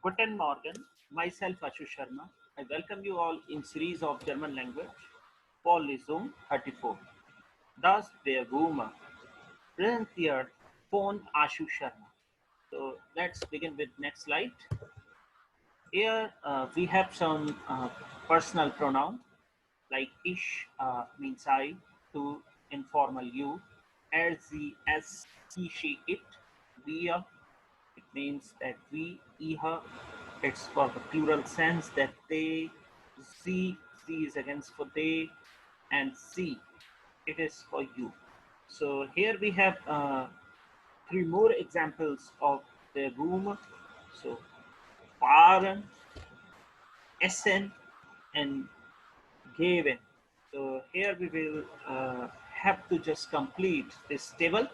Guten Morgen, myself Ashu Sharma. I welcome you all in series of German language for Lesson 34. Das der Boomer. Präsentiert von Ashu Sharma. So let's begin with next slide. Here we have some personal pronoun like ich means I, to informal you, er, sie, es, he, she, it, wir. It means that we, ihr, it's for the plural sense that they, sie is against for they, and sie, it is for you. So here we have three more examples of the room. So fahren, essen, and geben. So here we will have to just complete this table,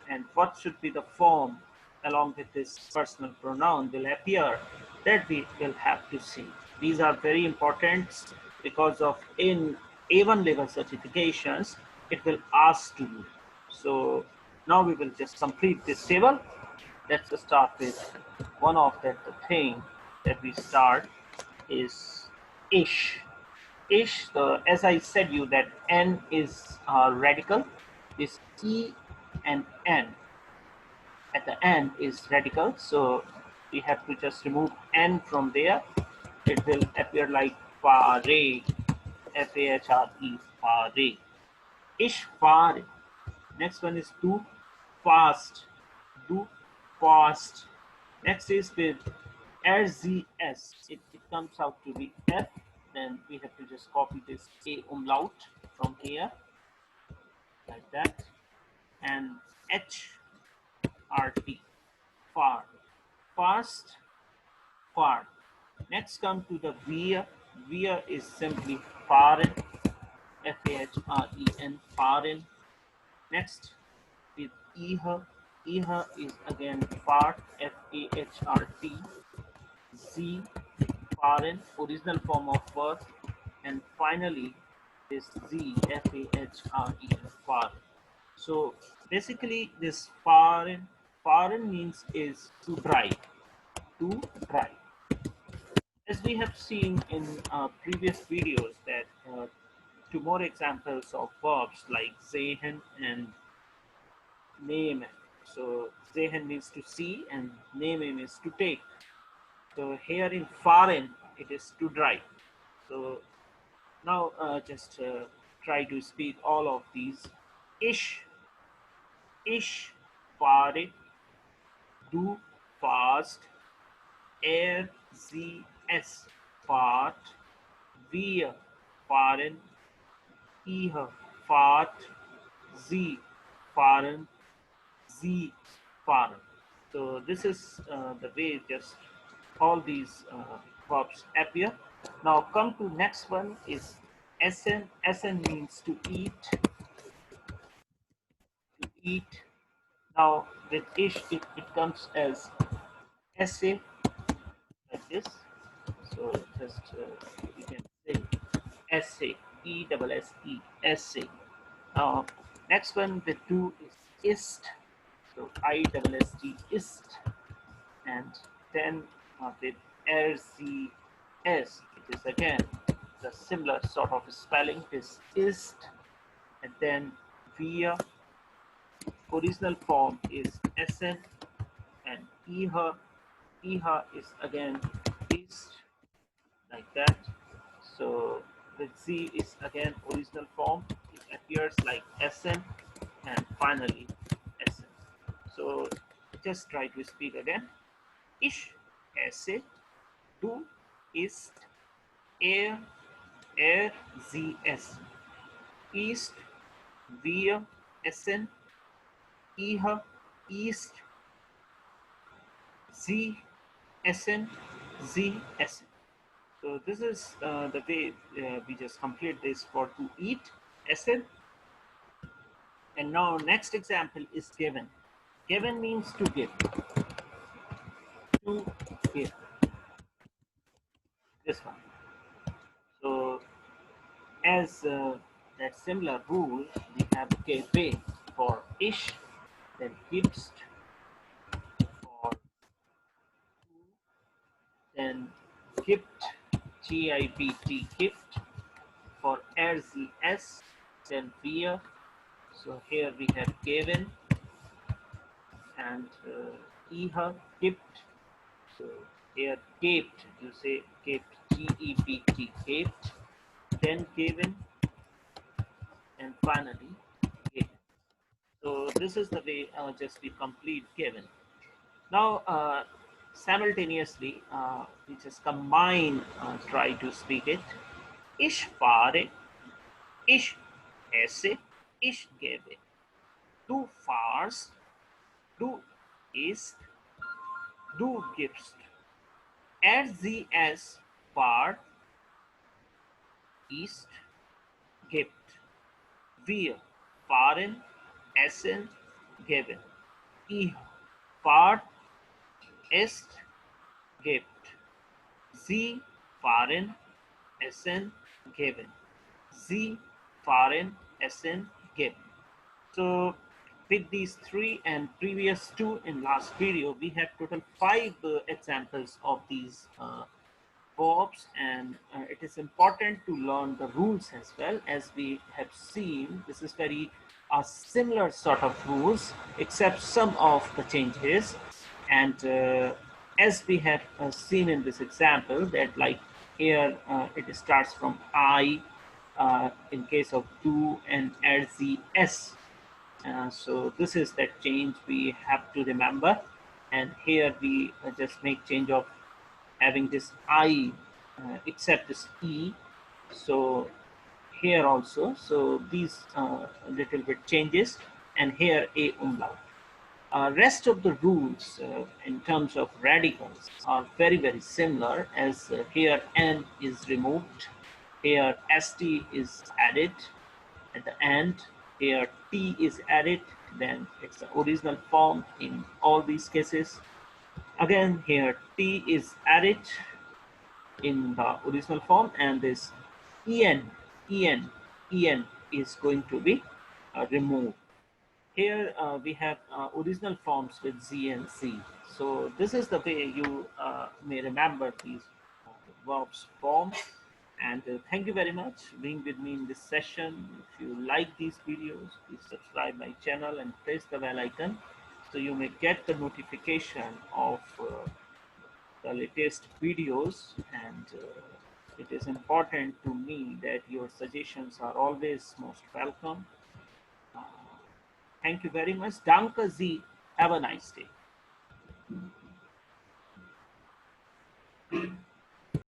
and what should be the form along with this personal pronoun will appear, that we will have to see. These are very important because of in A1 level certifications, it will ask to you. So now we will just complete this table. Let's start with one of the thing that we start is ish. Ish, as I said you that n is radical. This e and n at the end is radical, so we have to just remove n from there. It will appear like fare, F-A-H-R-E, fare. Ish fare. Next one is do fast, do fast. Next is with RZS. It comes out to be F. Then we have to just copy this A umlaut from here, like that. And HRT, far, fast, far. Next come to the via. Via is simply fahren, F-A-H-R-E-N, fahren. Next with Iha. Iha is again fart, F-A-H-R-T. Z, fahren, original form of verb. And finally, this Z, F-A-H-R-E-N, fahren. So basically, this fahren means is to drive, to drive. As we have seen in previous videos that two more examples of verbs like sehen and nehmen. So sehen means to see and nehmen means to take. So here in fahren, it is to drive. So now just try to speak all of these. Ich fahre, du fährst, sie, es fahrt, wir fahren, ihr fahrt, sie fahren, sie fahren. So this is the way just all these verbs appear. Now come to next one is essen. Essen means to eat. To eat. Now with ish it comes as essay, like this. So just you can say essay, E-S-S-E, essay. Now next one with do is ist. So I-S-S-T, ist. And then with R-C-S, it is again the similar sort of spelling, is ist. And then wir, original form is essen, and iha is again ist, like that. So the Z is again original form, it appears like essen, and finally essen. So just try to speak again. Ich esse, du isst, sie essen, isst, wir essen, ihr isst, sie essen, sie essen. So this is the way we just complete this for to eat, essen. And now next example is given. Given means to give. To give. This one. So as that similar rule, we have gebe for ish, then gibst for then gift, G-I-B-T, gift for RZS, then via. So here we have given, and Iha, gift. So here gaped, you say gaped, G-E-P-T, gaped, then given, and finally given. So this is the way just we complete given. Now simultaneously we just combine, try to speak it. Ich fahre, ich esse, ich gebe. Du fahrst, du isst, du gibst. Er, sie, es fahrt, isst, gibt. Wir fahren, essen, geben. Ihr fahrt, esst, gibt. Sie fahren, essen, geben. Sie fahren, essen, geben. So with these three and previous two in last video, we have total 5 examples of these verbs, and it is important to learn the rules as well. As we have seen, this is very similar sort of rules except some of the changes. And as we have seen in this example, that like here it starts from I in case of do, and RZS. So this is that change we have to remember. And here we just make change of having this I except this E. So here also, so these little bit changes, and here a umlaut. Rest of the rules in terms of radicals are very, very similar, as here N is removed, here ST is added at the end, here T is added, then it's the original form in all these cases. Again, here T is added in the original form, and this en is going to be removed. Here we have original forms with z and c. So this is the way you may remember these verbs form. And thank you very much being with me in this session. If you like these videos, please subscribe my channel and press the bell icon so you may get the notification of the latest videos. And it is important to me that your suggestions are always most welcome. Uh, Thank you very much. Danke Sie. Have a nice day.